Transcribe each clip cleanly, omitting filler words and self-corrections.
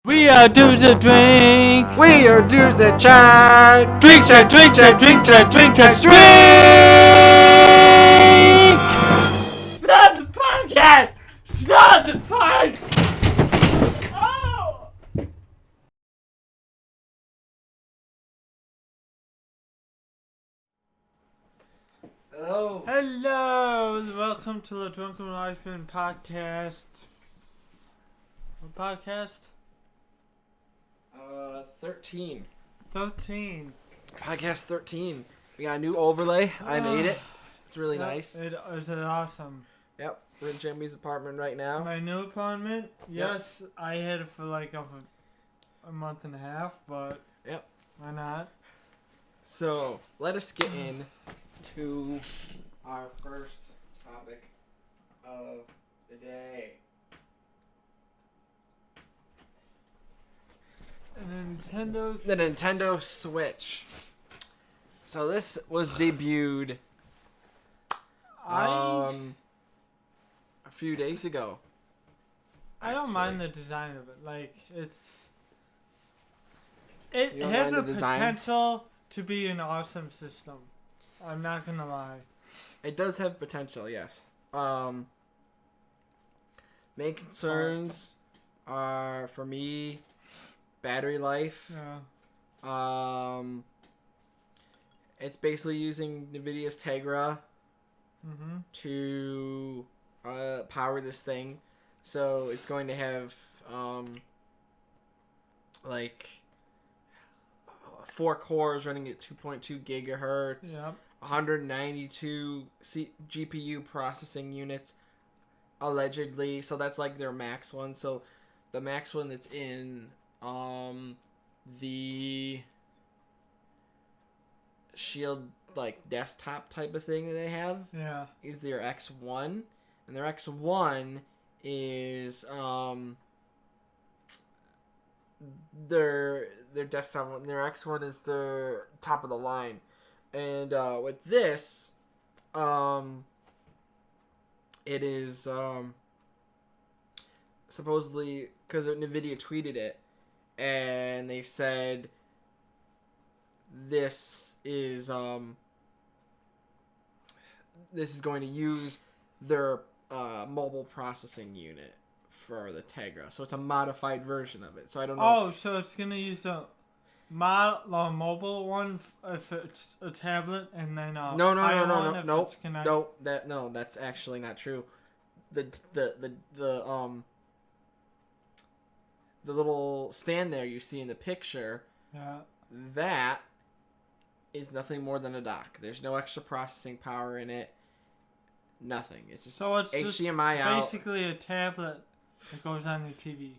We are dudes that drink. We are dudes that chug. Drink, chug, drink, chug, drink, chug, drink, chug, drink. Stop the podcast! Stop the podcast! Oh! Hello. Hello, welcome to the Drunken Wisemen podcast. What podcast? 13. 13. Podcast 13. We got a new overlay. I made it. It's really Yep, nice. It is awesome. Yep. We're in Jeremy's apartment right now. My new apartment, yes, I had it for like a month and a half, but Yep. why not? So, let us get in to our first topic of the day. The Nintendo Switch. So this was debuted a few days ago. I don't mind the design of it. Like, it You don't has mind a the design? potential to be an awesome system. I'm not gonna lie. It does have potential, yes. Main concerns are, for me, battery life. Yeah. It's basically using NVIDIA's Tegra Mm-hmm. to power this thing. So it's going to have like 4 cores running at 2.2 gigahertz. Yep. 192 GPU processing units, allegedly. So that's like their max one. So the max one that's in the Shield like desktop type of thing that they have Yeah. is their X1, and their X1 is their desktop one. Their X1 is their top of the line. And with this, it is supposedly, because NVIDIA tweeted it, and they said this is going to use their mobile processing unit for the Tegra. So it's a modified version of it. So I don't know. Oh, so it's gonna use the mobile one if it's a tablet, and then No, that's actually not true. The little stand there you see in the picture, Yeah. that is nothing more than a dock. There's no extra processing power in it. Nothing. It's just So it's HDMI just out. basically a tablet that goes on your TV.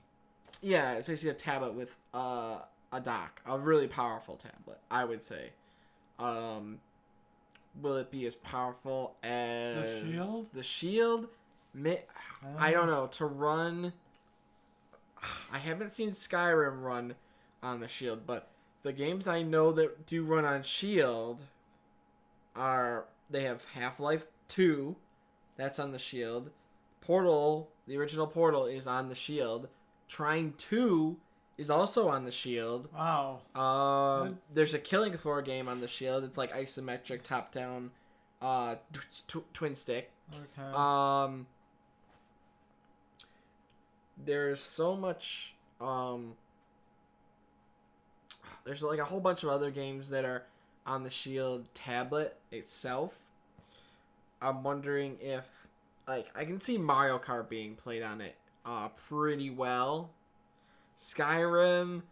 Yeah, it's basically a tablet with a dock, a really powerful tablet, I would say. Will it be as powerful as The Shield? The Shield? I don't know. To run, I haven't seen Skyrim run on the Shield, but the games I know that do run on Shield they have Half-Life 2, that's on the Shield. Portal, the original Portal, is on the Shield. Trine 2 is also on the Shield. Wow. There's a Killing Floor game on the Shield. It's like isometric top-down twin stick. Okay. There's so much. There's like a whole bunch of other games that are on the Shield tablet itself. I'm wondering if, like, I can see Mario Kart being played on it pretty well. Skyrim,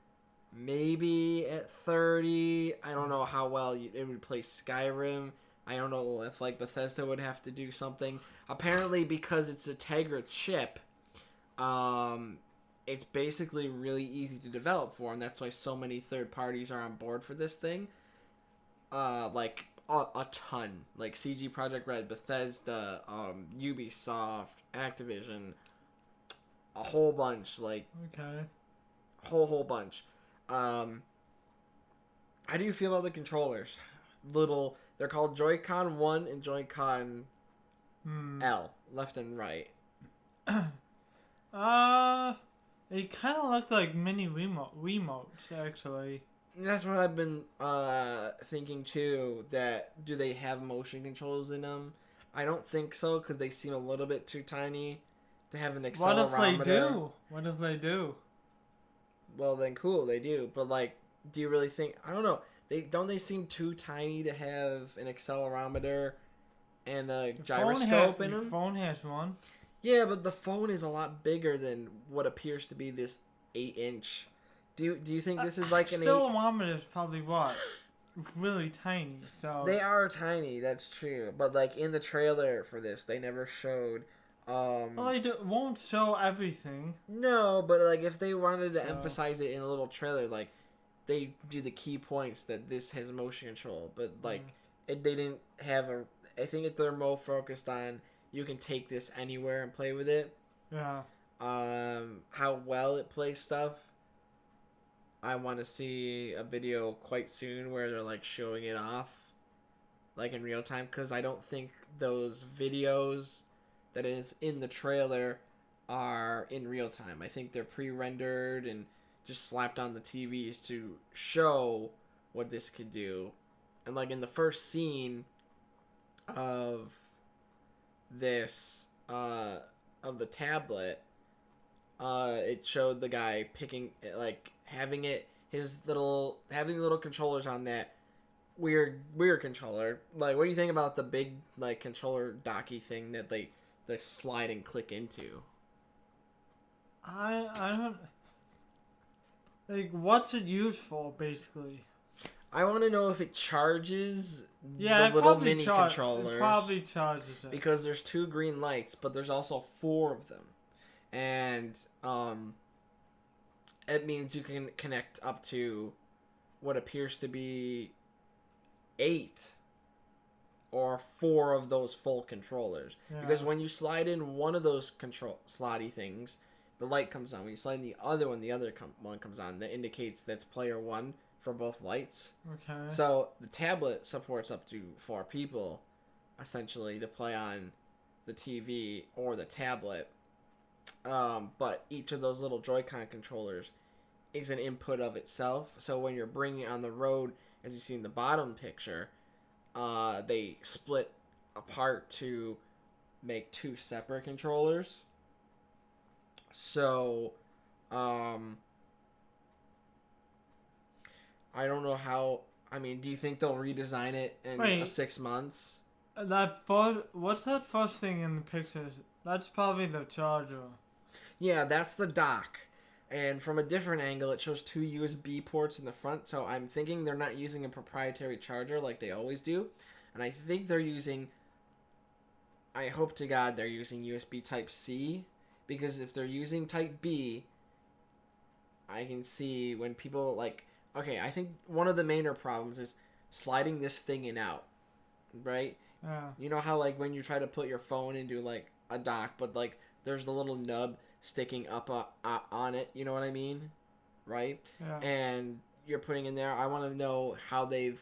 maybe at 30. I don't know how well it would play Skyrim. I don't know if, like, Bethesda would have to do something. Apparently, because it's a Tegra chip, it's basically really easy to develop for, and that's why so many third parties are on board for this thing. Like a ton, like CG Projekt Red, Bethesda, Ubisoft, Activision, a whole bunch, like Okay. whole bunch. How do you feel about the controllers? They're called Joy-Con 1 and Joy-Con L, left and right. It kind of looked like mini remotes, actually. That's what I've been thinking too. That do they have motion controls in them? I don't think so because they seem a little bit too tiny to have an accelerometer. What if they do? What if they do? Well, then cool, they do. But like, do you really think? I don't know. They seem too tiny to have an accelerometer and a gyroscope in them. Your phone has one. Yeah, but the phone is a lot bigger than what appears to be this 8-inch. Do you think this is like an accelerometer is probably what? Really tiny. So they are tiny. That's true. But like in the trailer for this, they never showed. Well, they won't show everything. No, but like if they wanted to emphasize it in a little trailer, like they do the key points that this has motion control. But like they didn't have a. I think they're more focused on you can take this anywhere and play with it. Yeah. How well it plays stuff. I want to see a video quite soon where they're like showing it off, like in real time, because I don't think those videos that is in the trailer are in real time. I think they're pre-rendered and just slapped on the TVs to show what this could do. And like in the first scene of this of the tablet, it showed the guy picking like having the little controllers on that weird controller. Like, what do you think about the big like controller docky thing that they slide and click into? I don't like what's it used for basically. I want to know if it charges the it little mini controllers. It probably charges it. Because there's 2 green lights, but there's also 4 of them. And it means you can connect up to what appears to be 8 or 4 of those full controllers. Yeah. Because when you slide in one of those slotty things, the light comes on. When you slide in the other one, the other one comes on. That indicates that's player 1 for both lights. Okay. So the tablet supports up to 4 people, essentially, to play on the TV or the tablet. But each of those little Joy-Con controllers is an input of itself. So when you're bringing it on the road, as you see in the bottom picture, they split apart to make 2 separate controllers. So, I don't know how. I mean, do you think they'll redesign it in 6 months? What's that first thing in the pictures? That's probably the charger. Yeah, that's the dock. And from a different angle, it shows 2 USB ports in the front. So I'm thinking they're not using a proprietary charger like they always do. And I think they're using. I hope to God they're using USB Type-C. Because if they're using Type-B, I can see when people like. Okay, I think one of the major problems is sliding this thing in out, right? Yeah. You know how like when you try to put your phone into like a dock, but like there's the little nub sticking up on it. You know what I mean, right? Yeah. And you're putting in there. I want to know how they've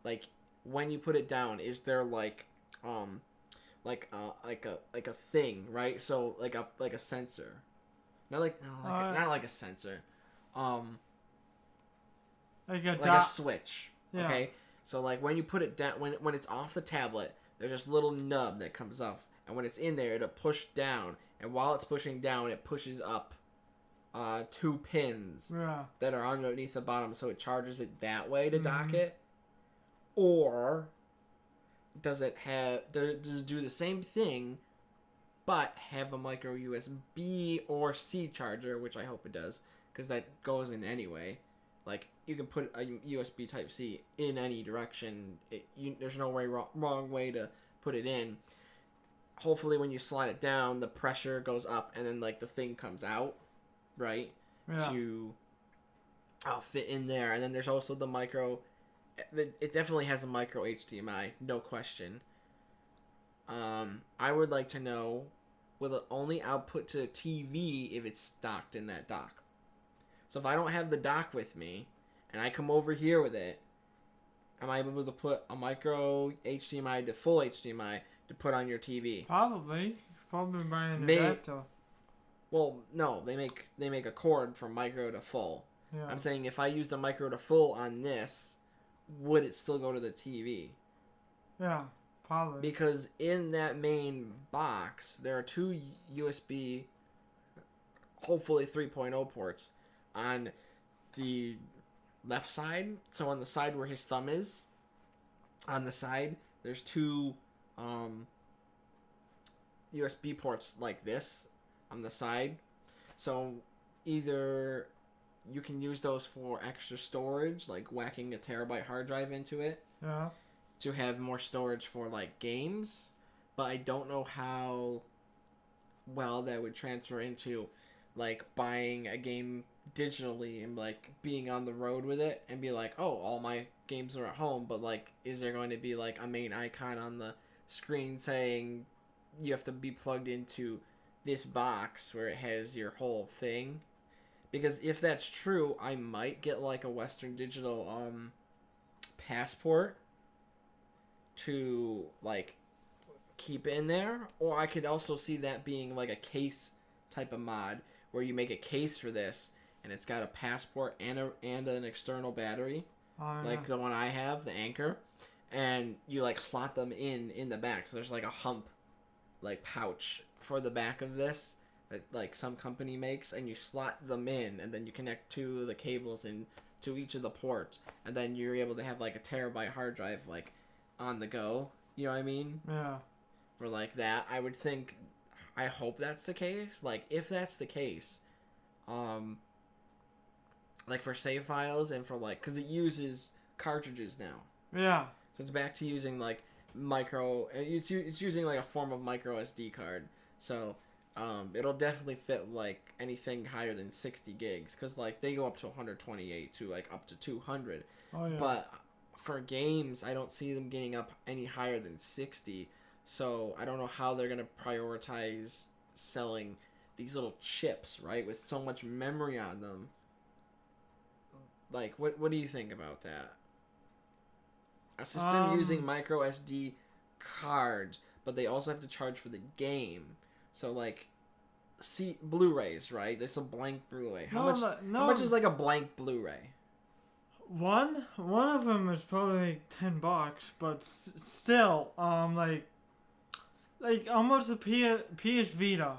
like when you put it down. Is there like a thing, right? So like a sensor, not like a sensor. Like a switch. Yeah. Okay? So like when you put it down, when it's off the tablet, there's this little nub that comes off. And when it's in there, it'll push down. And while it's pushing down, it pushes up 2 pins that are underneath the bottom. So it charges it that way to dock it. Or does it do the same thing, but have a micro USB or C charger, which I hope it does, because that goes in anyway. Like, you can put a USB Type-C in any direction. There's no wrong way to put it in. Hopefully, when you slide it down, the pressure goes up, and then, like, the thing comes out, right? Yeah. To fit in there. And then there's also the micro... It definitely has a micro HDMI, no question. I would like to know, will it only output to TV if it's docked in that dock? So if I don't have the dock with me, and I come over here with it, am I able to put a micro HDMI to full HDMI to put on your TV? Probably. Probably buying an adapter. Well, no, they make a cord from micro to full. Yeah. I'm saying if I use the micro to full on this, would it still go to the TV? Yeah, probably. Because in that main box, there are two USB, hopefully 3.0 ports on the left side. So on the side where his thumb is, on the side, there's two USB ports like this on the side. So either you can use those for extra storage, like whacking a terabyte hard drive into it, Yeah. to have more storage for like games, but I don't know how well that would transfer into like buying a game digitally and like being on the road with it and be like, oh, all my games are at home, but like is there going to be like a main icon on the screen saying you have to be plugged into this box where it has your whole thing? Because if that's true, I might get like a Western Digital passport to like keep in there, or I could also see that being like a case type of mod where you make a case for this and it's got a passport and an external battery, like the one I have, the Anchor, and you like slot them in the back. So there's like a hump like pouch for the back of this that like some company makes, and you slot them in and then you connect to the cables in to each of the ports, and then you're able to have like a terabyte hard drive like on the go. You know what I mean? Yeah. For like that, I would think, I hope that's the case. Like if that's the case, like for save files and for like, because it uses cartridges now, Yeah. so it's back to using like micro. It's using like a form of micro SD card. So it'll definitely fit like anything higher than 60 gigs, because like they go up to 128 to like up to 200. Oh yeah. But for games, I don't see them getting up any higher than 60. So I don't know how they're gonna prioritize selling these little chips, right, with so much memory on them. Like, what do you think about that? A system using micro SD cards, but they also have to charge for the game. So like, see Blu-rays, right? There's a blank Blu-ray. How much is like a blank Blu-ray? One of them is probably like $10, but still, like almost a PS Vita.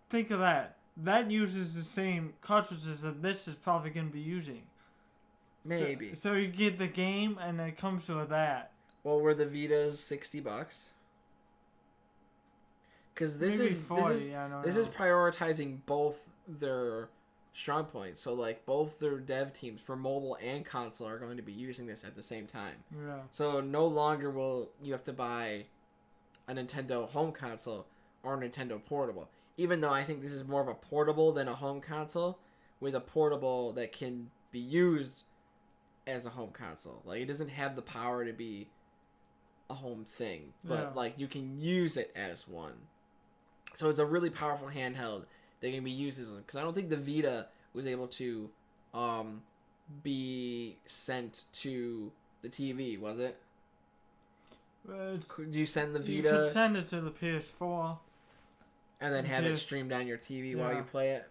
Think of that. That uses the same cartridges that this is probably going to be using. Maybe. So you get the game, and it comes with that. Well, were the Vitas $60? Because this Maybe is 40, I don't this know. is prioritizing both their strong points. So like both their dev teams for mobile and console are going to be using this at the same time. Yeah. So no longer will you have to buy a Nintendo home console or a Nintendo portable. Even though I think this is more of a portable than a home console, with a portable that can be used as a home console. Like it doesn't have the power to be a home thing, but like you can use it as one. So it's a really powerful handheld that can be used as one. Because I don't think the Vita was able to be sent to the TV, was it? Could you send the Vita? You could send it to the PS4. And then have it streamed on your TV while you play it?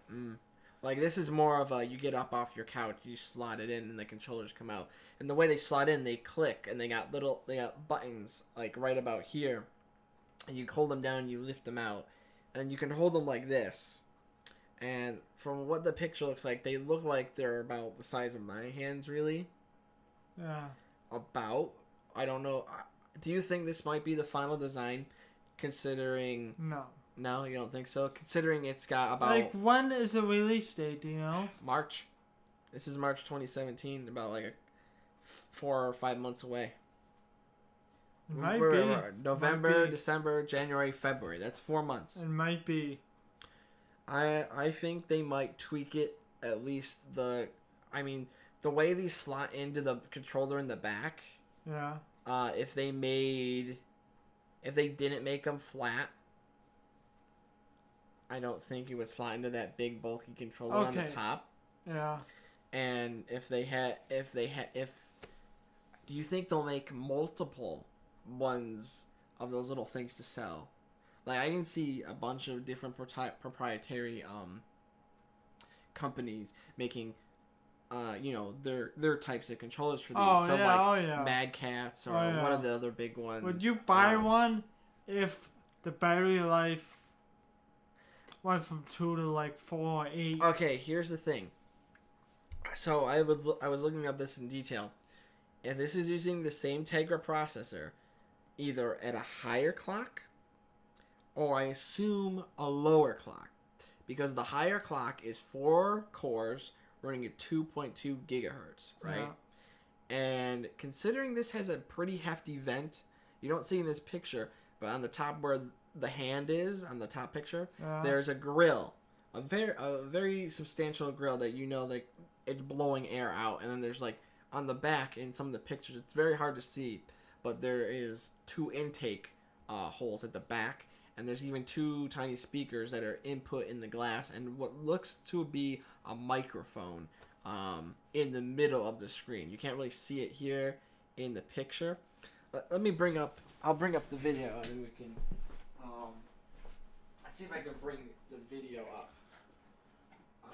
Like, this is more of a, you get up off your couch, you slot it in, and the controllers come out. And the way they slot in, they click, and they got buttons, like, right about here. And you hold them down, and you lift them out. And you can hold them like this. And from what the picture looks like, they look like they're about the size of my hands, really. Yeah. About. I don't know. Do you think this might be the final design, considering... No. No, you don't think so? Considering it's got about... Like, when is the release date, do you know? March. This is March 2017, about like 4 or 5 months away. It might be. November, December, January, February. That's 4 months. It might be. I think they might tweak it, at least the... I mean, the way these slot into the controller in the back... Yeah. If they didn't make them flat... I don't think it would slot into that big bulky controller on the top. Yeah. And if do you think they'll make multiple ones of those little things to sell? Like I can see a bunch of different proprietary companies making their types of controllers for these. Oh, so yeah, like oh, yeah. Mad Cats or Oh, yeah. one of the other big ones. Would you buy one if the battery life went from 2 to like 4 or 8? Okay, here's the thing. So I was looking up this in detail. If this is using the same Tegra processor, either at a higher clock or I assume a lower clock, because the higher clock is 4 cores running at 2.2 gigahertz, right? Yeah. And considering this has a pretty hefty vent, you don't see in this picture, but on the top where the hand is, on the top picture, there's a grill, a very substantial grill that like it's blowing air out, and then there's like on the back in some of the pictures, it's very hard to see, but there is 2 intake holes at the back, and there's even 2 tiny speakers that are input in the glass, and what looks to be a microphone in the middle of the screen. You can't really see it here in the picture. Let me I'll bring up the video, and then we can let's see if I can bring the video up.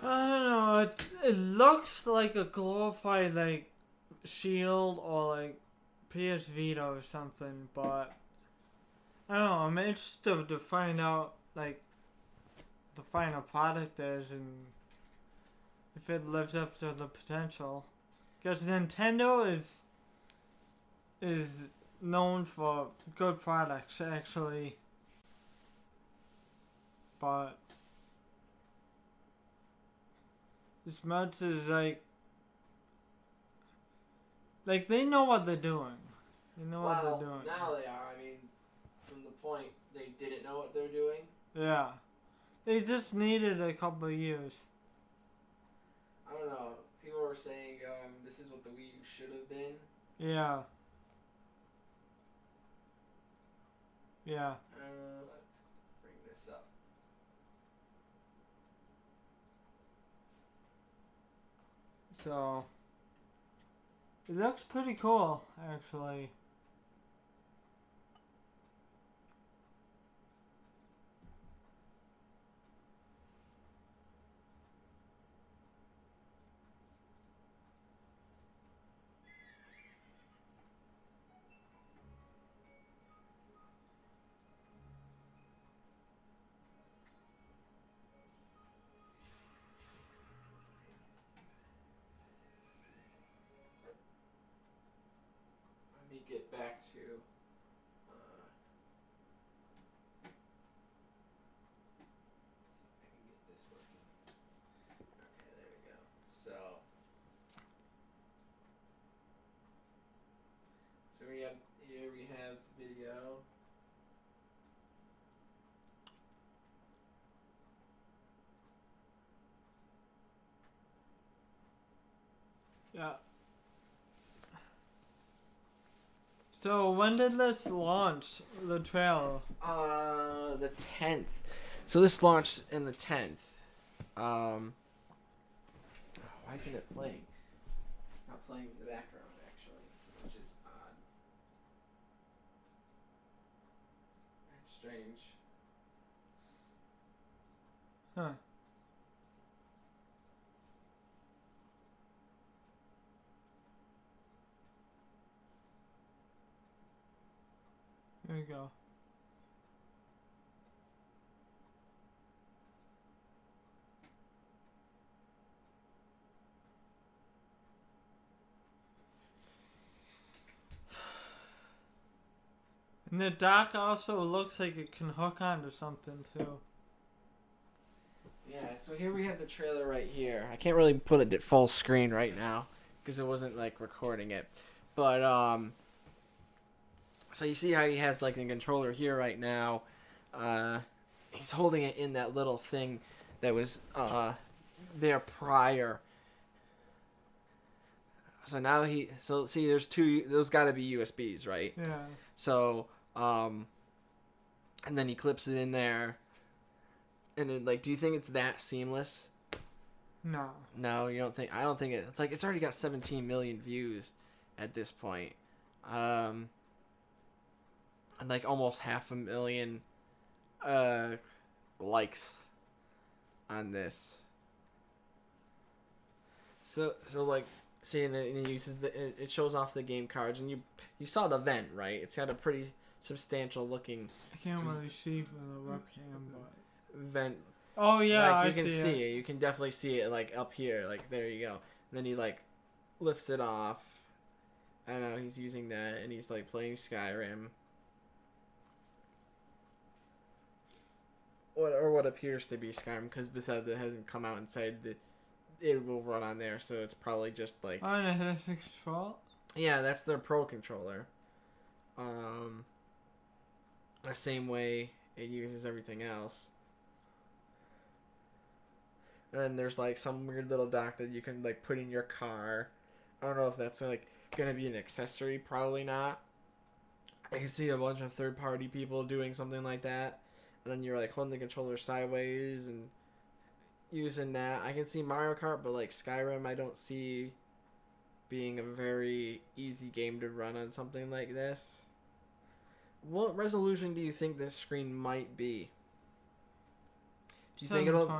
I don't know. It looks like a glorified like Shield or like PS Vita or something, but I don't know. I'm interested to find out like the final product is and if it lives up to the potential. Because Nintendo is known for good products actually, but this much is like they know what they're doing. They know what they're doing. Now they are. I mean, from the point they didn't know what they're doing. Yeah. They just needed a couple of years. I don't know. People were saying this is what the Wii U should have been. Yeah. Yeah. Let's bring this up. So, it looks pretty cool, actually. Let me get back to I can get this working. Okay, there we go. So we have video. Yeah. So when did this launch? The trailer? The 10th. So this launched in the 10th. Why isn't it playing? It's not playing in the background actually, which is odd. That's strange. Huh. There you go. And the dock also looks like it can hook onto something too. Yeah, so here we have the trailer right here. I can't really put it at full screen right now because it wasn't like recording it. But so you see how he has like a controller here right now. He's holding it in that little thing that was there prior. So now see there's 2, those got to be USBs, right? Yeah. So and then he clips it in there. And then, like, do you think it's that seamless? No. No, you don't think? I don't think it's like it's already got 17 million views at this point. And like almost 500,000 likes on this. So like, see, and it uses it shows off the game cards, and you saw the vent, right? It's got a pretty substantial looking I can't really see from the webcam, but vent. oh yeah, like, I you can see it. You can definitely see it like up here. Like there you go. And then he like lifts it off. I don't know, he's using that, and he's like playing Skyrim. What appears to be Skyrim, because Bethesda hasn't come out and said that it will run on there, so it's probably just like... Oh, and it has 6 fault? Yeah, that's their Pro controller. The same way it uses everything else. And then there's like some weird little dock that you can like put in your car. I don't know if that's like gonna be an accessory. Probably not. I can see a bunch of third-party people doing something like that, and then you're like holding the controller sideways and using that. I can see Mario Kart, but like Skyrim, I don't see being a very easy game to run on something like this. What resolution do you think this screen might be? Do you think it'll?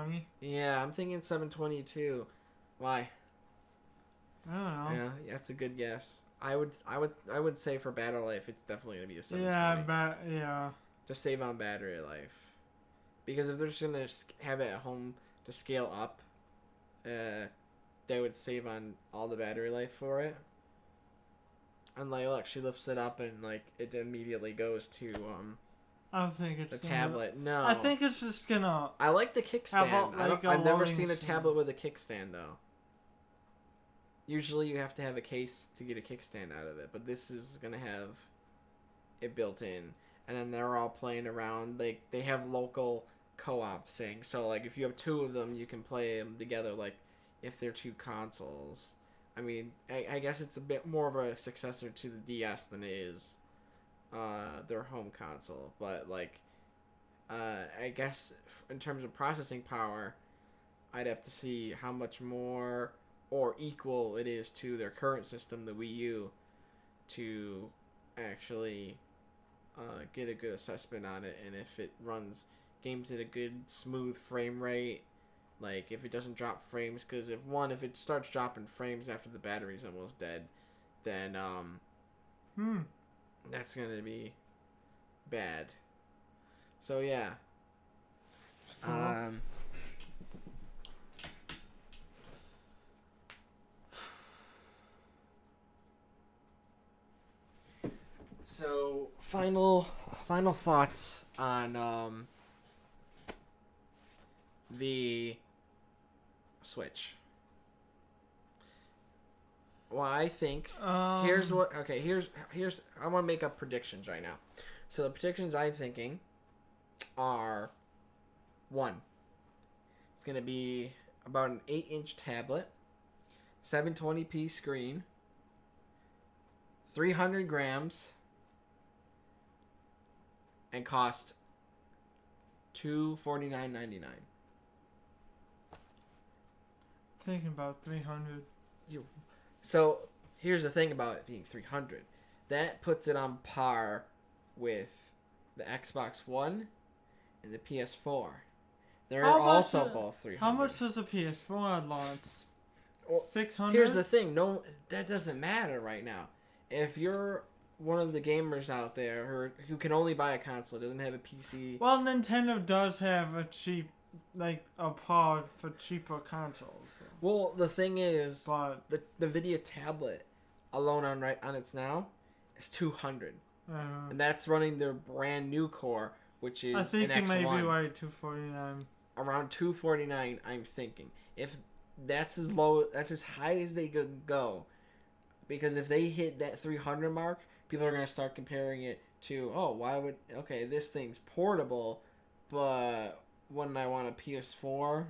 Yeah, I'm thinking 720 Why? I don't know. Yeah, that's a good guess. I would say for battery life, it's definitely gonna be a 720. Yeah. Just save on battery life, because if they're just gonna have it at home to scale up, they would save on all the battery life for it. And like, look, she lifts it up and like it immediately goes to I don't think it's the tablet. No, I think it's just gonna. I like the kickstand. I've never seen a tablet with a kickstand though. Usually you have to have a case to get a kickstand out of it, but this is gonna have it built in, and then they're all playing around. Like they have local co-op things, so like if you have 2 of them, you can play them together. Like if they're 2 consoles. I mean, I guess it's a bit more of a successor to the DS than it is their home console, but like I guess in terms of processing power, I'd have to see how much more or equal it is to their current system, the Wii U, to actually get a good assessment on it, and if it runs games at a good smooth frame rate, like if it doesn't drop frames, because if it starts dropping frames after the battery's almost dead, then that's gonna be bad. So yeah. Cool. So final thoughts on the Switch. Well, I think here's I want to make up predictions right now. So the predictions I'm thinking are 1. It's gonna be about an 8-inch tablet, 720p screen, 300 grams, and cost $249.99. Thinking about 300. So here's the thing about it being 300. That puts it on par with the Xbox One and the PS4. They're also both 300. How much was the PS4 at launch? Well, 600? Here's the thing. No, that doesn't matter right now. If you're one of the gamers out there who can only buy a console, doesn't have a PC. Well, Nintendo does have a cheap, like a pod for cheaper consoles. So. Well, the thing is, but the NVIDIA tablet alone on its now is $200, and that's running their brand new core, which is I think an it X1. may be like $249. Around $249, I'm thinking. If that's as low, that's as high as they could go, because if they hit that 300 mark, people are gonna start comparing it to, this thing's portable, but wouldn't I want a PS4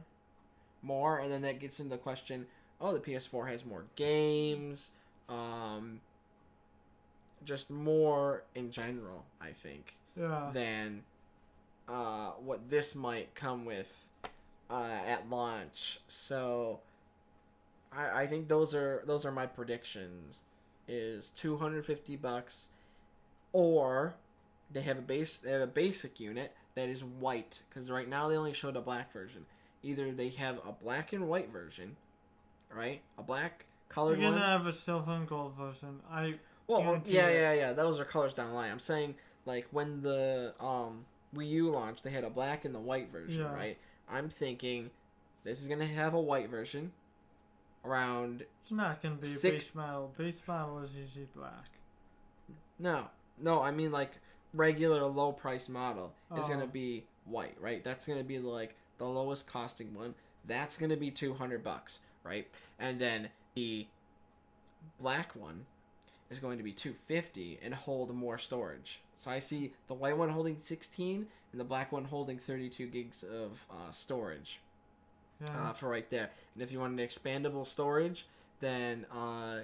more? And then that gets into the question, the PS4 has more games, just more in general, I think, than what this might come with at launch. So I think those are my predictions. Is $250, or They have a basic unit that is white, because right now they only showed a black version. Either they have a black and white version, right? A black colored You're one. gonna have a silver and gold version. Well, guarantee yeah, it. yeah, yeah. Those are colors down the line. I'm saying, like, when the Wii U launched, they had a black and the white version, Yeah. right? I'm thinking this is gonna have a white version around. It's not gonna be a base model. Base model is usually black. No, I mean like regular low price model is Oh. gonna be white, right? That's gonna be like the lowest costing one. That's gonna be $200, right? And then the black one is going to be $250 and hold more storage. So I see the white one holding 16 and the black one holding 32 gigs of storage Yeah. for right there. And if you want an expandable storage, then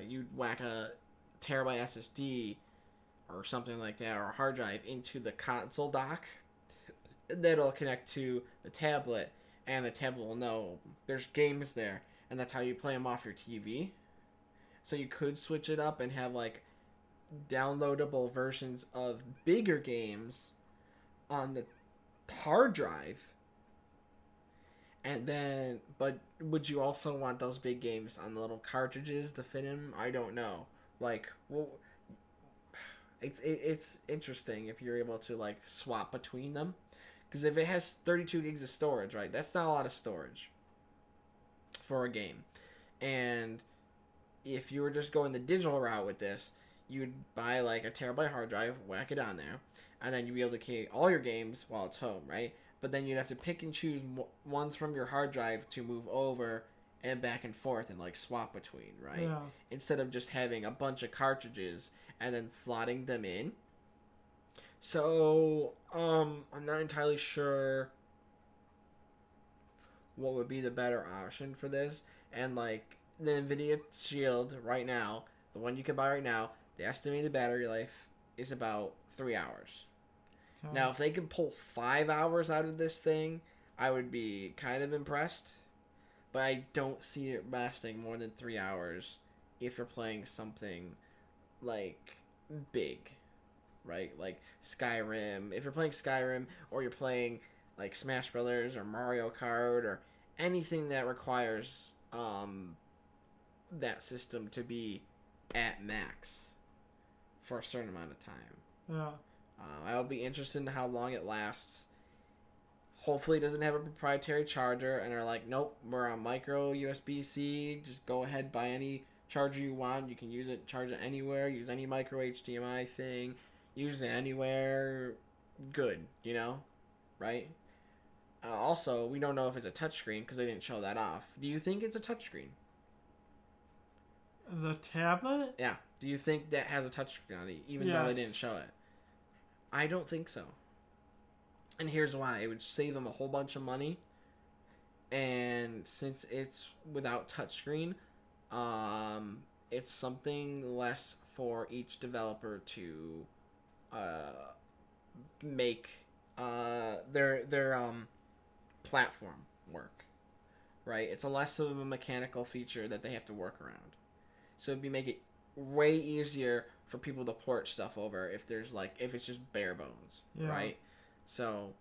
you'd whack a terabyte SSD or something like that, or a hard drive into the console dock. That'll connect to the tablet, and the tablet will know there's games there, and that's how you play them off your TV. So you could switch it up and have like downloadable versions of bigger games on the hard drive. And then, but would you also want those big games on the little cartridges to fit in? I don't know. Like, well, it's interesting if you're able to like swap between them, because if it has 32 gigs of storage, right, that's not a lot of storage for a game. And if you were just going the digital route with this, you'd buy like a terabyte hard drive, whack it on there, and then you'd be able to keep all your games while it's home, right? But then you'd have to pick and choose ones from your hard drive to move over and back and forth and like swap between, right? Yeah. Instead of just having a bunch of cartridges and then slotting them in. So, I'm not entirely sure what would be the better option for this. And like the Nvidia Shield right now, the one you can buy right now, the estimated battery life is about 3 hours. Okay. Now, if they could pull 5 hours out of this thing, I would be kind of impressed. But I don't see it lasting more than 3 hours if you're playing something like big, right? Like Skyrim. If you're playing Skyrim, or you're playing like Smash Brothers or Mario Kart or anything that requires that system to be at max for a certain amount of time. Yeah. I'll be interested in how long it lasts. Hopefully it doesn't have a proprietary charger and are like, nope, we're on micro USB-C. Just go ahead, buy any charger you want. You can use it, charge it anywhere, use any micro HDMI thing, use it anywhere. Good, you know? Right? Also, we don't know if it's a touchscreen because they didn't show that off. Do you think it's a touchscreen? The tablet? Yeah. Do you think that has a touchscreen on it, even though they didn't show it? I don't think so. And here's why. It would save them a whole bunch of money. And since it's without touchscreen, it's something less for each developer to make their platform work. Right? It's a less of a mechanical feature that they have to work around. So it'd make it way easier for people to port stuff over if it's just bare bones, Yeah. right? So,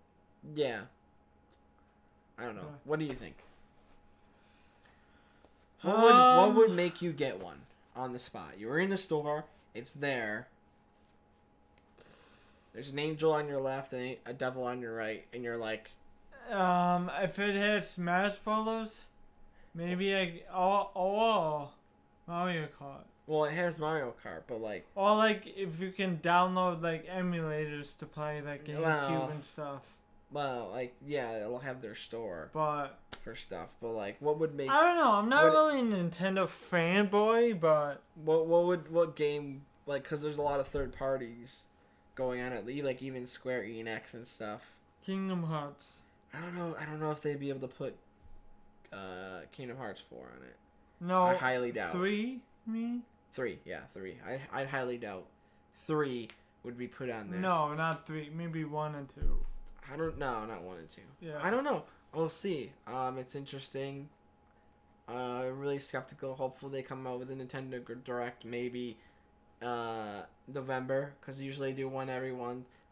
yeah. I don't know. Yeah. What do you think? What would make you get one on the spot? You were in the store. It's there. There's an angel on your left and a devil on your right, and you're like, if it had Smash Brothers, maybe Mario Kart. well, it has Mario Kart, but like, Or like if you can download like emulators to play like GameCube Well, and stuff. well, like, yeah, it'll have their store But for stuff. But like, what would make I don't know. I'm not what- really a Nintendo fanboy, but what game, like, because there's a lot of third parties going on at least, like even Square Enix and stuff. Kingdom Hearts. I don't know if they'd be able to put Kingdom Hearts 4 on it. No. I highly doubt. 3? Me? 3, yeah, 3. I highly doubt 3 would be put on this. No, not 3. Maybe 1 and 2. I don't know, not 1 and 2. Yeah. I don't know. We'll see. It's interesting. Really skeptical. Hopefully they come out with a Nintendo Direct maybe November, because usually they do one every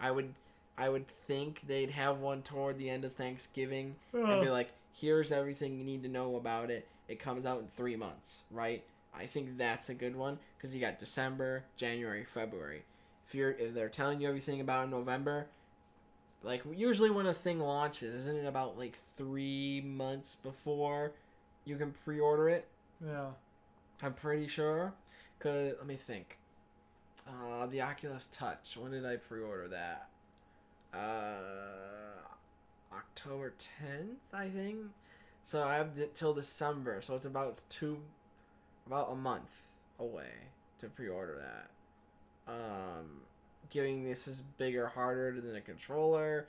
I would think they'd have one toward the end of Thanksgiving and be like, here's everything you need to know about it. It comes out in 3 months, right? I think that's a good one because you got December, January, February. If they're telling you everything about it in November, like usually when a thing launches, isn't it about like 3 months before you can pre-order it? Yeah. I'm pretty sure. Cause let me think. The Oculus Touch. When did I pre-order that? October 10th, I think. So I have till December. So it's about a month away to pre-order that. Giving this is bigger, harder than a controller.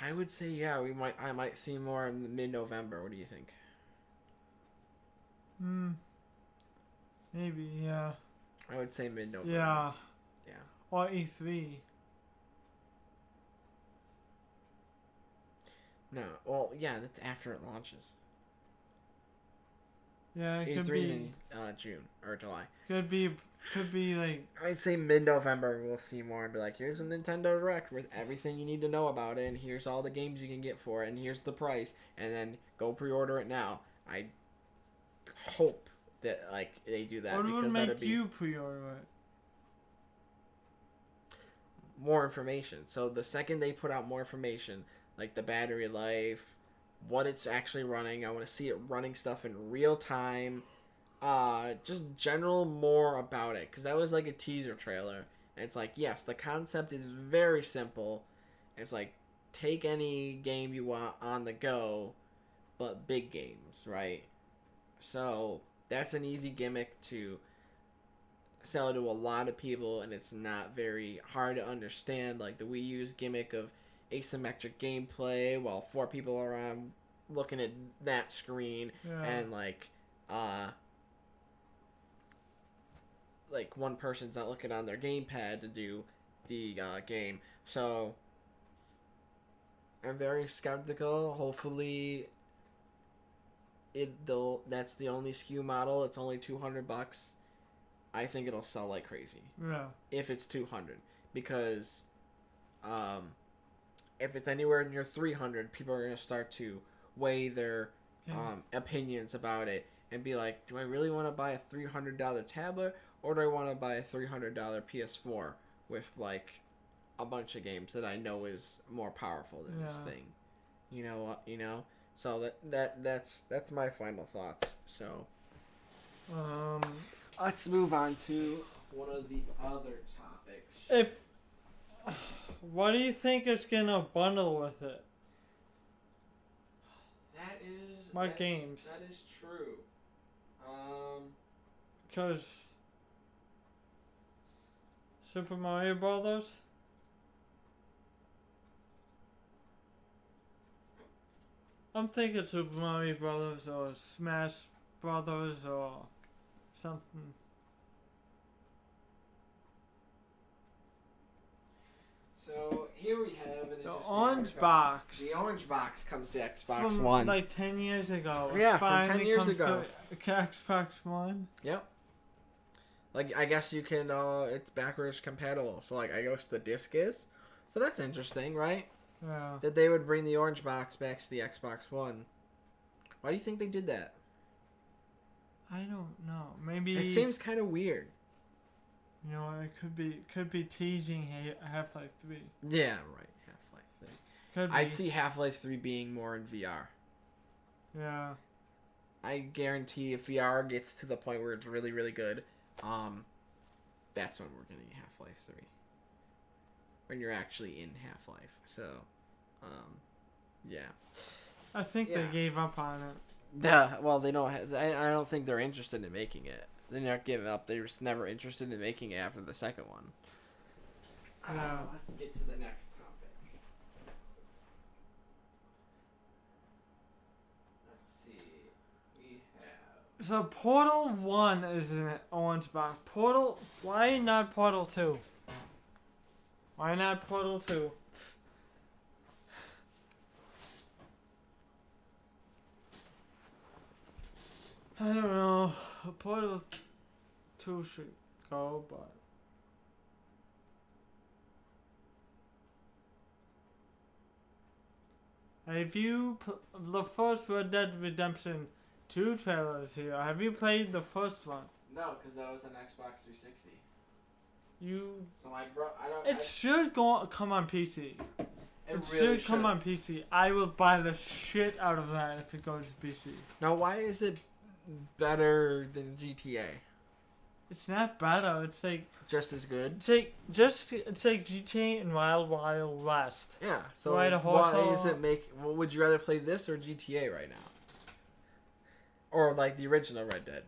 I would say yeah. I might see more in mid-November. What do you think? Maybe, yeah. I would say mid-November. Yeah. Yeah. Or E3. No. Well, yeah, that's after it launches. Yeah, it could E3's be in June or July. Could be like I'd say mid-November we'll see more and be like, here's a Nintendo Direct with everything you need to know about it, and here's all the games you can get for it, and here's the price, and then go pre-order it now. I hope that like they do that what because would that'd make be you pre-order it? more information. So the second they put out more information, like the battery life, what it's actually running, I want to see it running stuff in real time. Just general more about it, because that was like a teaser trailer, and it's like, yes, the concept is very simple. It's like, take any game you want on the go, but big games, right? So that's an easy gimmick to sell to a lot of people, and it's not very hard to understand. Like the Wii U's gimmick of asymmetric gameplay while 4 people are on looking at that screen, and like one person's not looking on their gamepad to do the game. So I'm very skeptical. Hopefully that's the only SKU model. It's only $200. I think it'll sell like crazy. Yeah. If it's 200, because if it's anywhere near 300, people are going to start to weigh their opinions about it and be like, do I really want to buy a $300 tablet, or do I want to buy a $300 PS4 with like a bunch of games that I know is more powerful than this thing? You know. So that's my final thoughts. So let's move on to one of the other topics. What do you think is gonna bundle with it? Games. That is true. Because Super Mario Brothers. I'm thinking Super Mario Brothers or Smash Brothers or something. So here we have an The orange box. The orange box comes to Xbox from One. Like 10 years ago. Yeah, from 10 years ago. To Xbox One. Yep. Like, I guess you can, it's backwards compatible. So, like, I guess the disc is. So that's interesting, right? Yeah. That they would bring the orange box back to the Xbox One. Why do you think they did that? I don't know. Maybe it seems kind of weird. You know, it could be teasing Half-Life 3. Yeah, right. Half-Life 3. I'd see Half-Life 3 being more in VR. Yeah. I guarantee if VR gets to the point where it's really, really good, that's when we're getting Half-Life 3. When you're actually in Half-Life. So, yeah. I think they gave up on it. Yeah, well, they don't. I don't think they're interested in making it. They're not giving up. They're just never interested in making it after the second one. Let's get to the next topic. Let's see. We have. So Portal 1 is in an orange box. Why not Portal 2? Why not Portal 2? I don't know. Portal 2 should go, but Have you the first Red Dead Redemption 2 trailer is here? Have you played the first one? No, because that was an Xbox 360. You. So my bro, I don't. It should come on PC. It really should come on PC. I will buy the shit out of that if it goes to PC. Now, why is it better than GTA? It's not better. It's like Just as good. it's like GTA and Wild Wild West. Yeah. So Ride a horse why is it Well, would you rather play this or GTA right now? Or like the original Red Dead?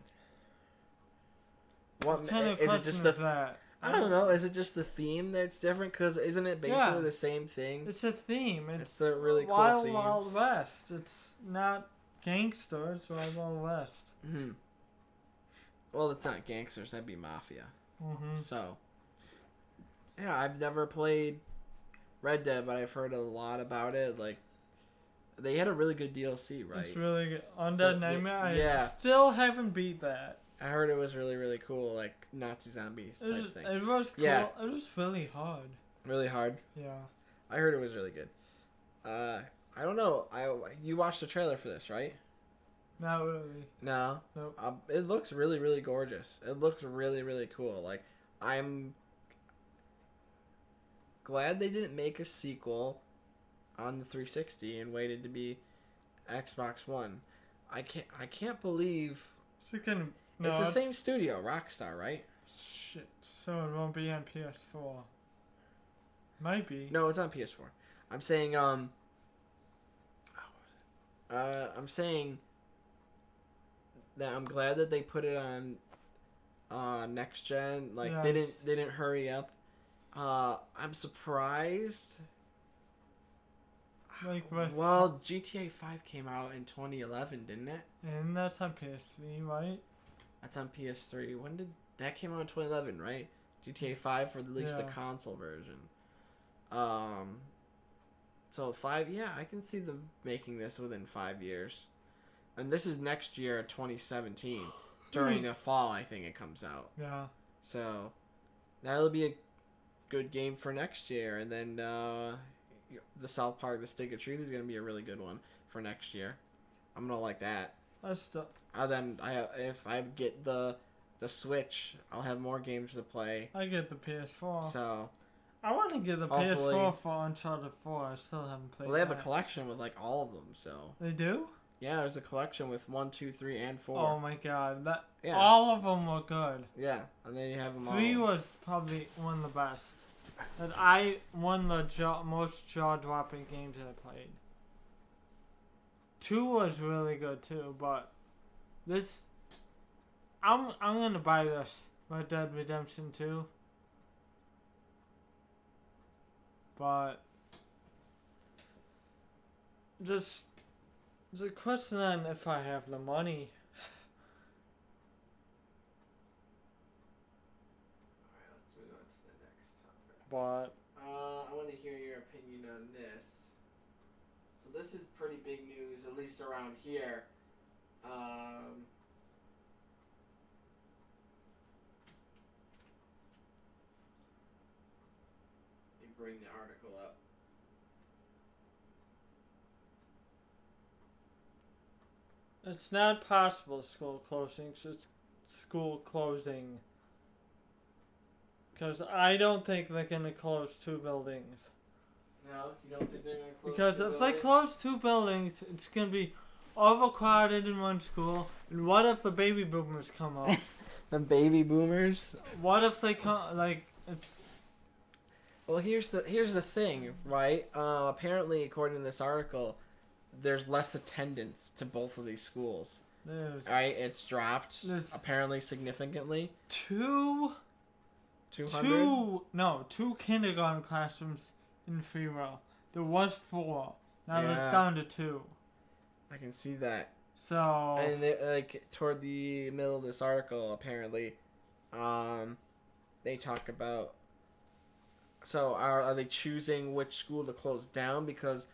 What kind of is question it just is that? I don't know. Is it just the theme that's different? Because isn't it basically the same thing? It's a theme. It's a really cool Wild theme. Wild West. It's not gangster. It's Wild Wild West. Mm-hmm. Well, it's not gangsters. That'd be mafia. Mm-hmm. So, yeah, I've never played Red Dead, but I've heard a lot about it. Like, they had a really good DLC, right? It's really good. Undead Nightmare. Yeah. I still haven't beat that. I heard it was really, really cool, like Nazi zombies type thing. It was cool. Yeah. It was really hard. Really hard. Yeah. I heard it was really good. I don't know. You watched the trailer for this, right? Not really. No. Nope. It looks really, really gorgeous. It looks really, really cool. Like, I'm glad they didn't make a sequel on the 360 and waited to be Xbox One. I can't believe it's the same studio, Rockstar, right? Shit. So it won't be on PS4. Might be. No, it's on PS4. I'm saying I'm saying that I'm glad that they put it on next gen. Like they didn't hurry up. I'm surprised. Well, GTA 5 came out in 2011, didn't it? And that's on PS3, right? That's on PS3. When did that came out in 2011, right? GTA 5 for at least the console version. So 5, yeah, I can see them making this within 5 years. And this is next year, 2017. During the fall, I think it comes out. Yeah. So that'll be a good game for next year. And then the South Park, The Stick of Truth is going to be a really good one for next year. I'm going to like that. Then if I get the Switch, I'll have more games to play. I get the PS4. So I want to get the PS4 for Uncharted 4. I still haven't played. Well, they have a collection with like all of them. So they do. Yeah, there's a collection with 1, 2, 3, and 4. Oh my god, all of them were good. Yeah, and then you have them 3 was probably one of the best. And one of the most jaw-dropping games that I played. 2 was really good too, but this, I'm gonna buy this Red Dead Redemption 2. But just the question on if I have the money. Alright, let's move on to the next topic. But I want to hear your opinion on this. So this is pretty big news, at least around here. Let me bring the article up. it's not possible school closings. It's school closing. Because I don't think they're going to close 2 buildings. No, you don't think they're going to close Because if they close 2 buildings, it's going to be overcrowded in one school. And what if the baby boomers come up? The baby boomers? What if they come, it's... Well, here's the thing, right? Apparently, according to this article, there's less attendance to both of these schools. Right? It's dropped, apparently, significantly. 200? 2 kindergarten classrooms in Freewell. There was 4. Now it's down to 2. I can see that. So... And toward the middle of this article, apparently, they talk about... So are they choosing which school to close down? Because,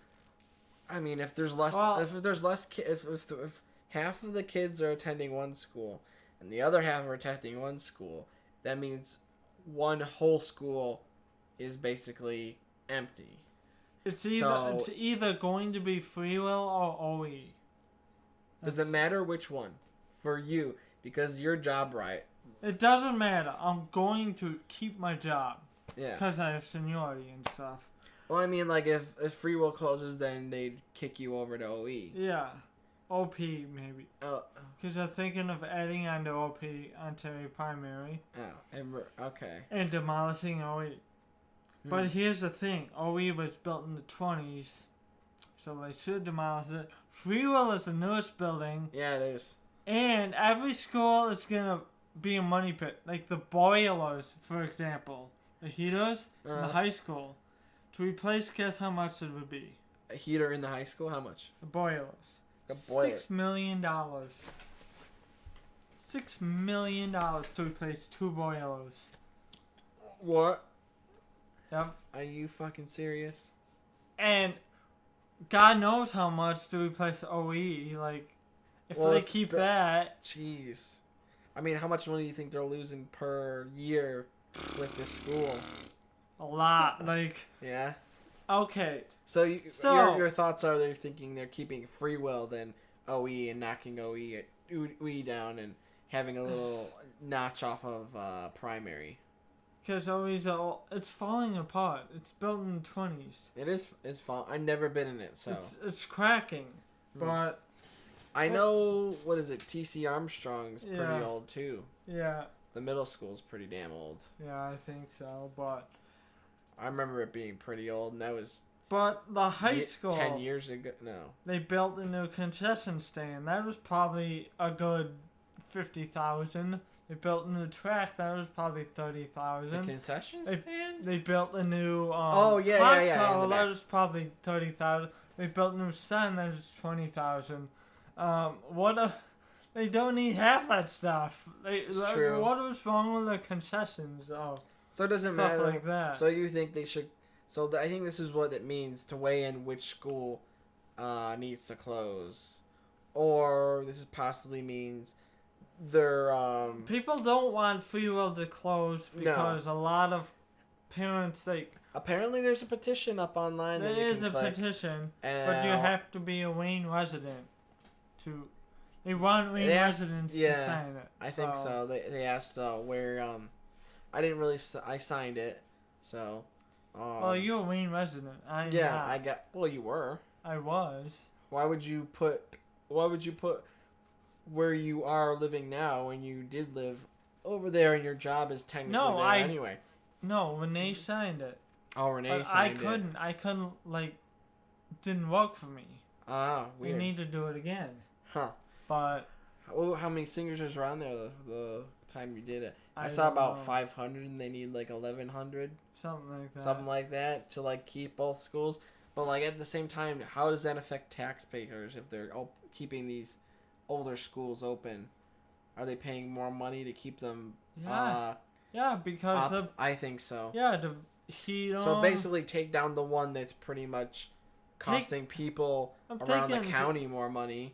I mean, if there's less... if half of the kids are attending one school and the other half are attending one school, that means one whole school is basically empty. It's either going to be free will or OE. Does it matter which one for you? Because your job, right? It doesn't matter. I'm going to keep my job. Yeah. Because I have seniority and stuff. Well, I mean, like, if free will closes, then they'd kick you over to OE. Yeah. OP, maybe. Oh. Because I'm thinking of adding on to OP onto a primary. Oh, okay. And demolishing OE. But here's the thing. OE was built in the 20s. So they should demolish it. Free will is the newest building. Yeah, it is. And every school is going to be a money pit. Like the boilers, for example. The heaters in the high school. To replace, guess how much it would be? A heater in the high school? How much? The boilers. $6 million. $6 million to replace 2 boilers. What? Yep. Are you fucking serious? And God knows how much to replace the OE. Like, if they keep that. Jeez. I mean, how much money do you think they're losing per year with this school? A lot. Like. Yeah. Okay. So your thoughts are they're thinking they're keeping free will then OE and knocking OE down and having a little notch off of primary. Because OE's it's falling apart. It's built in the 20s. It is. It's falling. I've never been in it, so it's cracking. But I know what is it? TC Armstrong's pretty old too. Yeah. The middle school's pretty damn old. Yeah, I think so. But I remember it being pretty old, and that was. But the high school 10 years ago. No. They built a new concession stand. That was probably a good $50,000. They built a new track. That was probably $30,000. The concession stand? They built a new tower. That was probably $30,000. They built a new sign. That was $20,000. They don't need half that stuff. True. What was wrong with the concessions? Oh, so it doesn't stuff matter. Like that. So you think they should? So I think this is what it means to weigh in which school needs to close, or this is possibly means they're people don't want free will to close because a lot of parents apparently there's a petition up online. There is a petition, but you have to be a Wayne resident to. They want Wayne residents to sign it. I think so. They asked where I didn't really. I signed it, so. Well, you're a Wayne resident. I'm not. I got. Well, you were. I was. Why would you put where you are living now when you did live over there and your job is technically there anyway? No, Renee signed it. Oh, Renee signed it. I couldn't didn't work for me. Ah, weird. We need to do it again. Huh. But. How many signatures were on there the time you did it? I saw about 500 and they need 1,100. Something like that to keep both schools. But at the same time, how does that affect taxpayers if they're keeping these older schools open? Are they paying more money to keep them? Yeah, because I think so. Yeah, the heat. So basically, take down the one that's pretty much costing people around the county more money.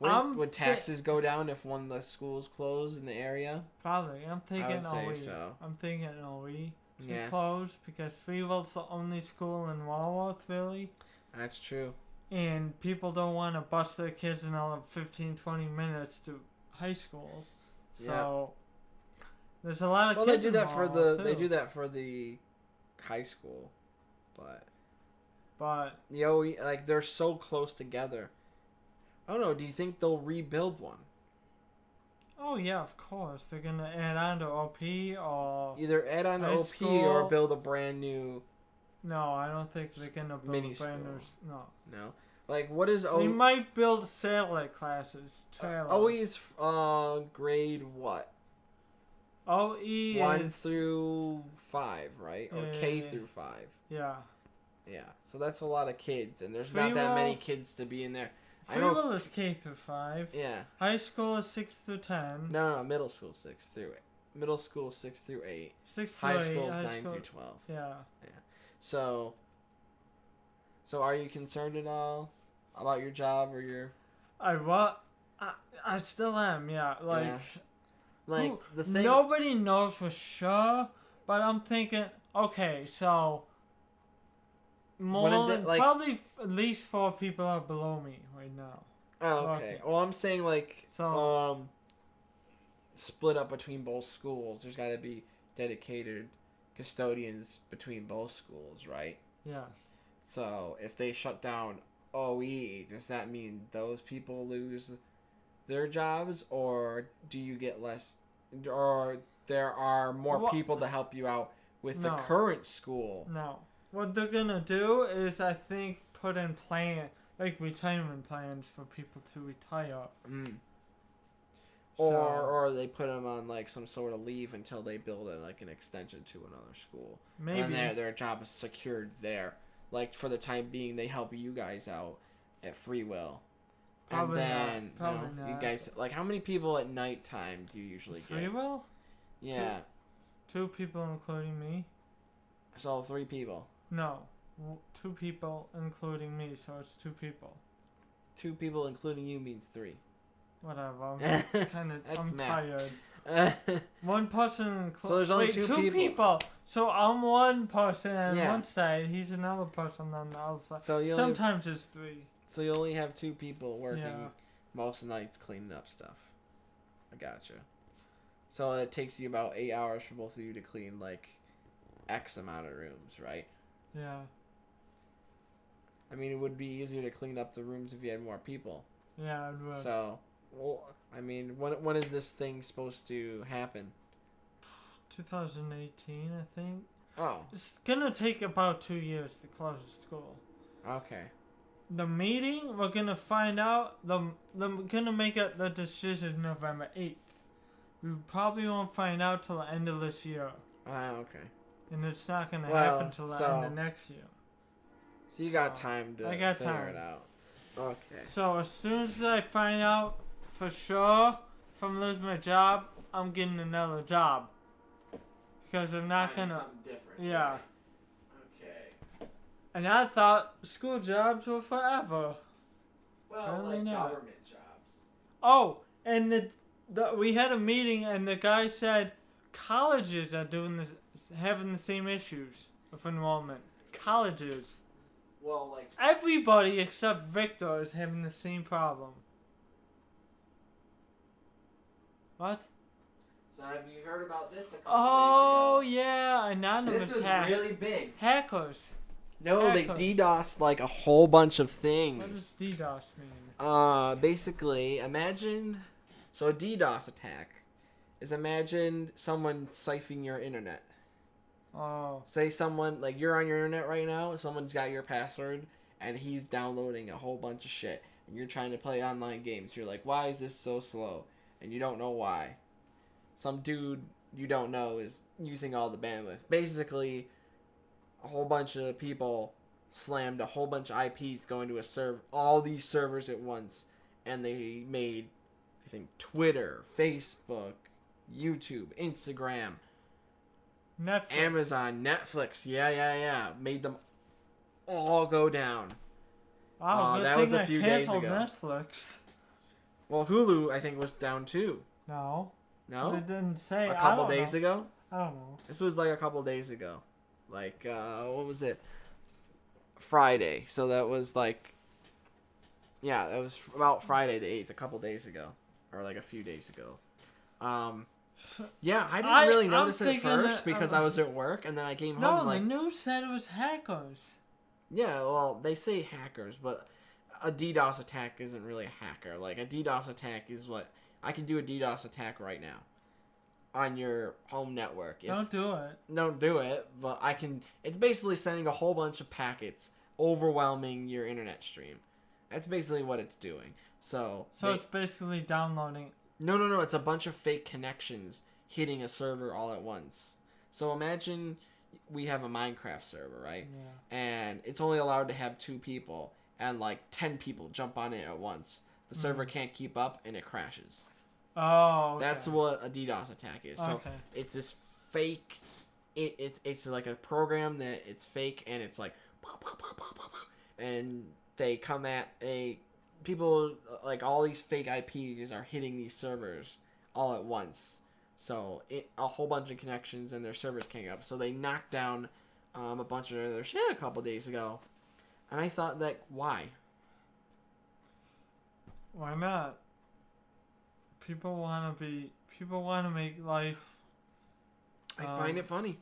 Would taxes go down if one of the schools closed in the area? Probably. I'm thinking I would say OE. so. I'm thinking OE. Close because Freeville's the only school in Walworth, really. That's true. And people don't want to bus their kids in all of 15-20 minutes to high school. So there's a lot of kids. They do that for the high school, but the OE they're so close together. I don't know. Do you think they'll rebuild one? Oh, yeah, of course. They're going to add on to OP or... Either add on to OP school. Or build a brand new... No, I don't think they're going to build a brand new... No. What is OE... They might build satellite classes. OE's grade what? OE 1 through 5, right? Or K through 5. Yeah. Yeah. So that's a lot of kids, and there's not that many kids to be in there. Freeville is K through 5. Yeah. High school is 6 through 10. No, middle school 6 through 8. Middle school 6 through 8. 6 through 8. High school is 9 through 12. Yeah. Yeah. So are you concerned at all about your job or your? I still am. Yeah. The thing. Nobody knows for sure, but I'm thinking. Okay, so more than probably at least 4 people are below me right now. Oh, okay. Well, I'm saying split up between both schools. There's got to be dedicated custodians between both schools, right? Yes. So if they shut down OE, does that mean those people lose their jobs, or do you get less, or there are more people to help you out with the current school? No. What they're gonna do is, I think, put in retirement plans for people to retire. Or they put them on some sort of leave until they build an extension to another school. Maybe. And their job is secured there. For the time being, they help you guys out at free will. Probably and then Probably not. You guys, how many people at nighttime do you usually get? Free will? Yeah. 2 people including me. So 3 people. No. 2 people including me, so it's 2 people. 2 people including you means 3. Whatever. I'm tired. 1 person. So there's only 2 people. So I'm 1 person on one side. He's another person on the other side. So sometimes it's 3. So you only have 2 people working most of the nights cleaning up stuff. I gotcha. So it takes you about 8 hours for both of you to clean X amount of rooms, right? Yeah. I mean, it would be easier to clean up the rooms if you had more people. Yeah, it would. So, I mean, when is this thing supposed to happen? 2018, I think. Oh. It's gonna take about 2 years to close the school. Okay. The meeting, we're gonna find out. We're gonna make the decision November 8th. We probably won't find out till the end of this year. Okay. And it's not gonna happen till the end of next year. So you got time to figure it out. Okay. So as soon as I find out for sure if I'm losing my job, I'm getting another job. Because I'm not gonna. Something different. Yeah. Right? Okay. And I thought school jobs were forever. Well, Apparently not. Government jobs. Oh, and we had a meeting, and the guy said colleges are having the same issues with enrollment. Colleges. Well, everybody except Victor is having the same problem. What? So have you heard about this a couple days ago? Yeah, anonymous This is hacks. really big. Hackers. No, they DDoSed a whole bunch of things. What does DDoS mean? Basically, imagine. So a DDoS attack is imagine someone siphoning your internet. Oh. Say someone, you're on your internet right now, someone's got your password, and he's downloading a whole bunch of shit, and you're trying to play online games. You're like, why is this so slow? And you don't know why. Some dude you don't know is using all the bandwidth. Basically, a whole bunch of people slammed a whole bunch of IPs going to all these servers at once, and they made, I think, Twitter, Facebook, YouTube, Instagram, Netflix. Amazon, Netflix, yeah, made them all go down. Wow, that was a few days ago. Netflix. Well, Hulu, I think, was down too. No. No? It didn't say. A couple days ago? I don't know. This was a couple days ago. What was it? Friday. So that was yeah, that was about Friday the 8th, a couple days ago. Or a few days ago. Yeah, I didn't really notice it at first because I was at work, and then I came home. No, the news said it was hackers. Yeah, well, they say hackers, but a DDoS attack isn't really a hacker. A DDoS attack is what I can do a DDoS attack right now on your home network. Don't do it. Don't do it, but I can. It's basically sending a whole bunch of packets, overwhelming your internet stream. That's basically what it's doing. So it's basically downloading. No. It's a bunch of fake connections hitting a server all at once. So imagine we have a Minecraft server, right? Yeah. And it's only allowed to have 2 people, and 10 people jump on it at once. The server can't keep up, and it crashes. Oh. Okay. That's what a DDoS attack is. So it's this fake. It's like a program that it's fake, and it's and they come at people all these fake IPs are hitting these servers all at once. So a whole bunch of connections and their servers came up. So they knocked down a bunch of other shit a couple days ago, and I thought that why? Why not? People want to make life. I find it funny.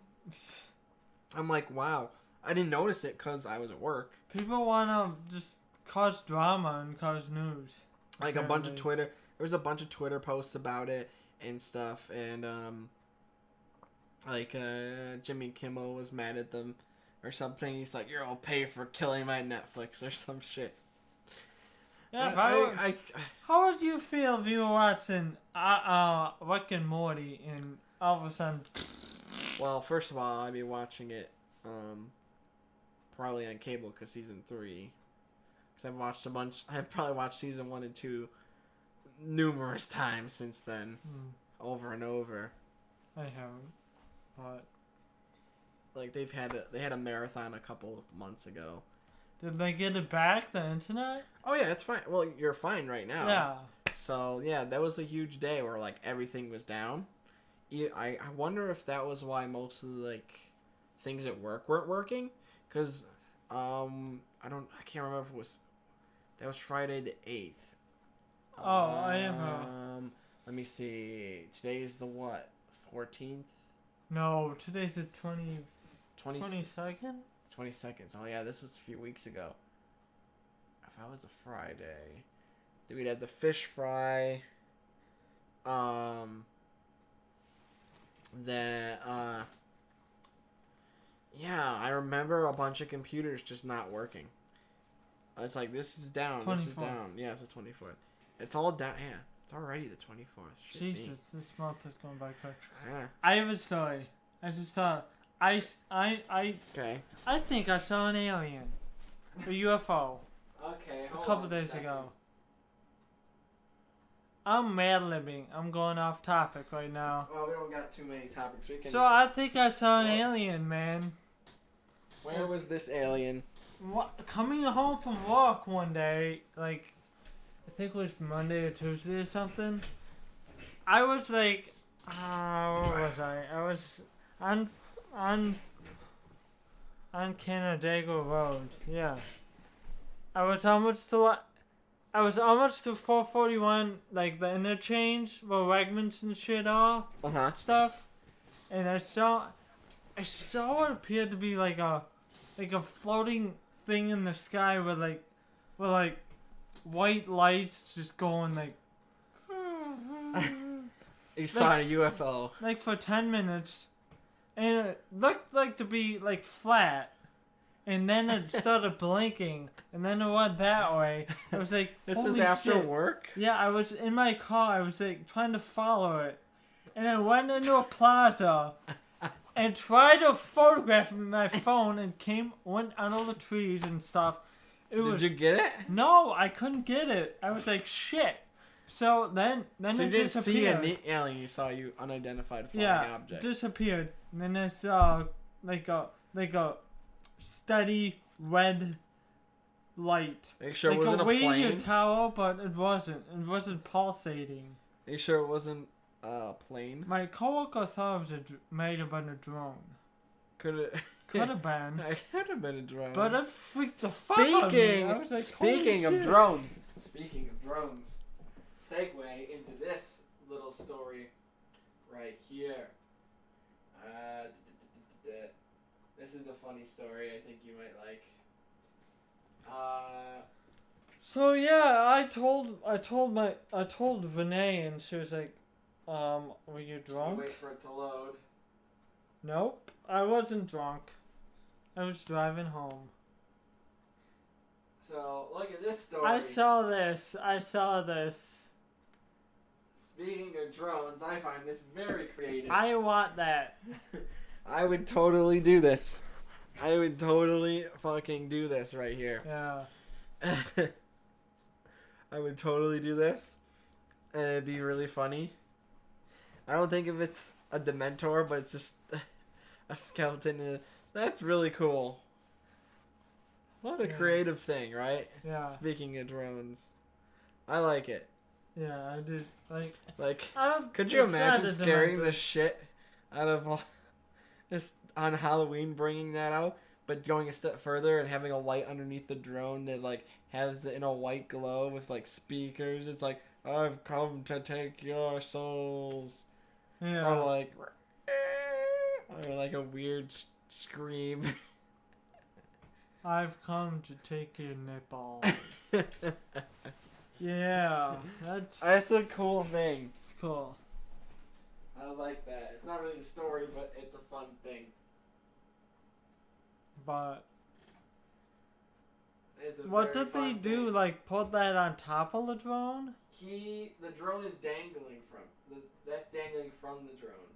I'm like, wow. I didn't notice it because I was at work. People want to just cause drama and cause news. Like apparently. A bunch of Twitter. There was a bunch of Twitter posts about it and stuff, and Jimmy Kimmel was mad at them or something. He's like, "You're all pay for killing my Netflix" or some shit. Yeah, how would you feel if you were watching Rick and Morty and all of a sudden? Well, first of all, I'd be watching it probably on cable because season 3. Because I've watched a bunch. I've probably watched season 1 and 2 numerous times since then, over and over. I haven't, but like they had a marathon a couple months ago. Did they get it back, the internet? Oh yeah, it's fine. Well, you're fine right now. Yeah. So yeah, that was a huge day where like everything was down. I wonder if that was why most of the like things at work weren't working. Cause I can't remember if it was. That was Friday the 8th. Oh, I have let me see. Today is the what? 14th? No, today's the 22nd? 22nd. Oh yeah, this was a few weeks ago. If I was a Friday, then we'd have the fish fry. Yeah, I remember a bunch of computers just not working. It's like, this is down, 24th. This is down. Yeah, it's the 24th. It's all down. Yeah, it's already the 24th. Jesus, this month is going by quick. Yeah. I have a story. I just thought, Okay. I think I saw an alien. A UFO. Okay, a couple days ago. I'm mad-libbing. I'm going off topic right now. Well, we don't got too many topics. We can... So I think I saw an alien, man. Where was this alien? Coming home from work one day, like, I think it was Monday or Tuesday or something. I was like, where was I? I was on Canandaigua Road. Yeah. I was almost to 441, like the interchange where Wegmans and shit are. Stuff. And I saw what appeared to be like a floating thing in the sky with like white lights just going like. You saw a UFO. Like for 10 minutes, and it looked like to be like flat, and then it started blinking, and then it went that way. I was like, this was after shit. Work? Yeah, I was in my car. I was like trying to follow it, and I went into a plaza. And tried to photograph it with my phone and went on all the trees and stuff. Did you get it? No, I couldn't get it. I was like, shit. So then so it you didn't see disappeared. an alien, you saw you unidentified flying object. Yeah, disappeared. And then I saw like a steady red light. Make sure like it wasn't a plane? radio tower, but it wasn't. It wasn't pulsating. Make sure it wasn't plane. My coworker thought it might have been a drone. Could have been. It could have been a drone. But it freaked the fuck out of me. I was like, speaking of shit. drones, segue into this little story right here. This is a funny story. I think you might like. So yeah, I told Renee, and she was like, were you drunk? Wait for it to load. Nope, I wasn't drunk. I was driving home. So, look at this story. I saw this. Speaking of drones, I find this very creative. I want that. I would totally do this. I would totally fucking do this right here. Yeah. I would totally do this. And it'd be really funny. I don't think if it's a Dementor, but it's just a skeleton. That's really cool. What a creative thing, right? Yeah. Speaking of drones. I like it. Yeah, I did. Like could you imagine scaring the shit out of on Halloween bringing that out, but going a step further and having a light underneath the drone that like has it in a white glow with like speakers. It's like, I've come to take your souls. Yeah. Or like a weird scream. I've come to take your nipples. Yeah, That's a cool thing. it's cool. I like that. It's not really a story, but it's a fun thing. But It's a what very did they fun do? thing. Like put that on top of the drone? The drone is dangling that's dangling from the drone.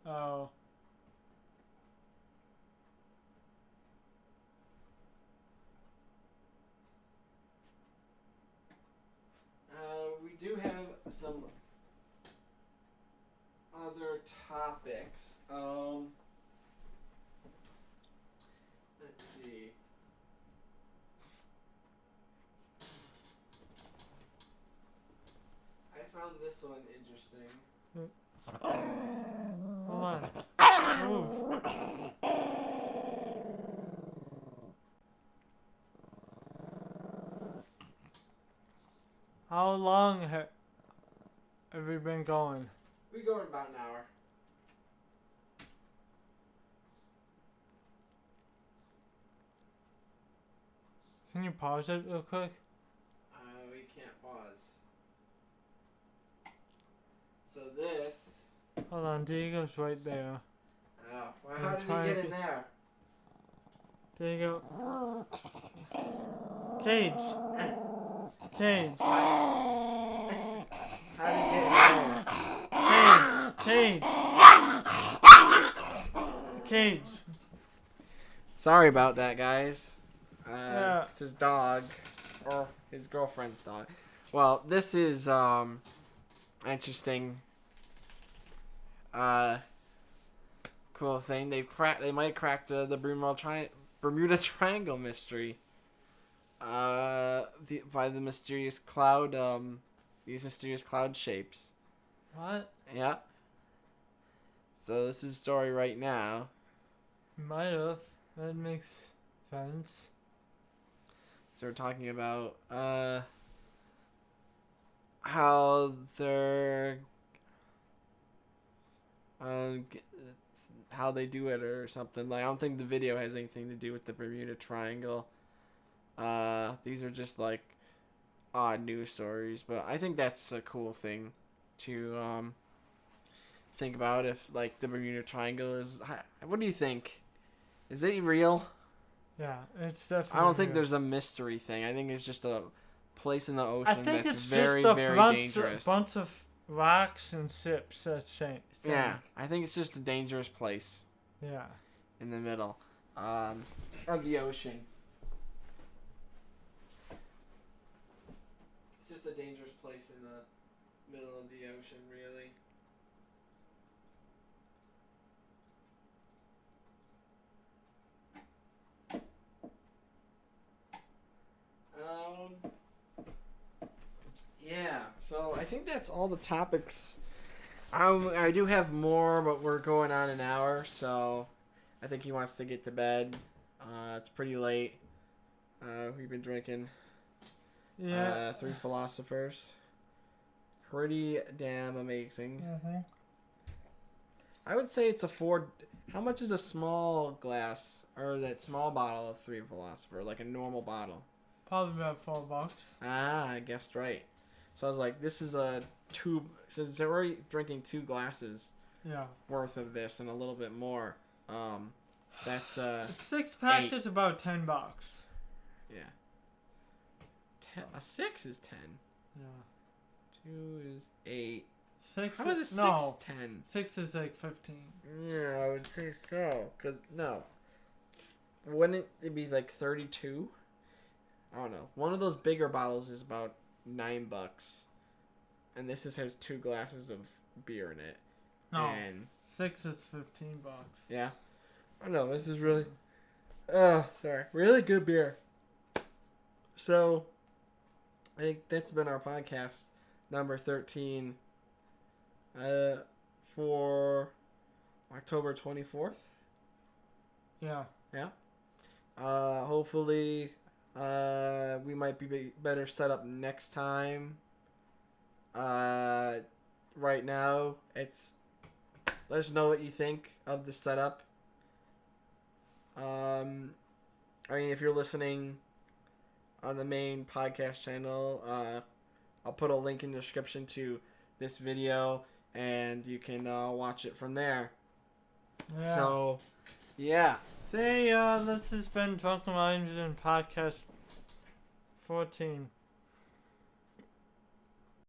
Oh. We do have some other topics. Let's see. I found this one interesting. Hold on. Move. How long have we been going? We go in about an hour. Can you pause it real quick? We can't pause. So this. Hold on, Diego's right there. Oh, well, how did he get in there? There you go. Cage. Cage. How did he get in there? Cage. Cage. Sorry about that, guys. Yeah. It's his dog, or his girlfriend's dog. Well, this is interesting. Cool thing. They might crack the Bermuda Triangle mystery. By the mysterious cloud. These mysterious cloud shapes. What? Yeah. So this is a story right now. Might have. That makes sense. So we're talking about how they're how they do it or something. Like, I don't think the video has anything to do with the Bermuda Triangle. These are just like odd news stories, but I think that's a cool thing to think about. If like the Bermuda Triangle is, what do you think? Is it real? Yeah, it's definitely. I don't think real. there's a mystery thing. I think it's just a place in the ocean I think that's it's very, just a very bunch dangerous. bunch of rocks and ships that sink. Yeah, I think it's just a dangerous place Yeah. in the middle of the ocean. It's just a dangerous place in the middle of the ocean, really. Yeah, so I think that's all the topics. I do have more, but we're going on an hour, so I think he wants to get to bed. It's pretty late. We've been drinking Three Philosophers. Pretty damn amazing. Mm-hmm. I would say it's a 4... How much is a small glass, or that small bottle of Three Philosopher, like a normal bottle? Probably about $4. Ah, I guessed right. So I was like, this is a 2... Since they're already drinking 2 glasses worth of this and a little bit more, that's... A 6-pack 8. is about $10. Yeah. A 6 is 10. Yeah. 2 is 8. 6 How is is... a 6 No. 10? 6 is like 15. Yeah, I would say so. Because, no. Wouldn't it be like 32? I don't know. One of those bigger bottles is about $9. And this has 2 glasses of beer in it. No. And 6 is $15. yeah. I don't know. This is really... Oh, sorry. Really good beer. So, I think that's been our podcast. Number 13. For October 24th. Yeah. Yeah. Hopefully, we might be better set up next time. Right now, let us know what you think of the setup. I mean, if you're listening on the main podcast channel, I'll put a link in the description to this video, and you can watch it from there. Yeah. So, yeah. See, this has been Drunken Wisemen Podcast 14.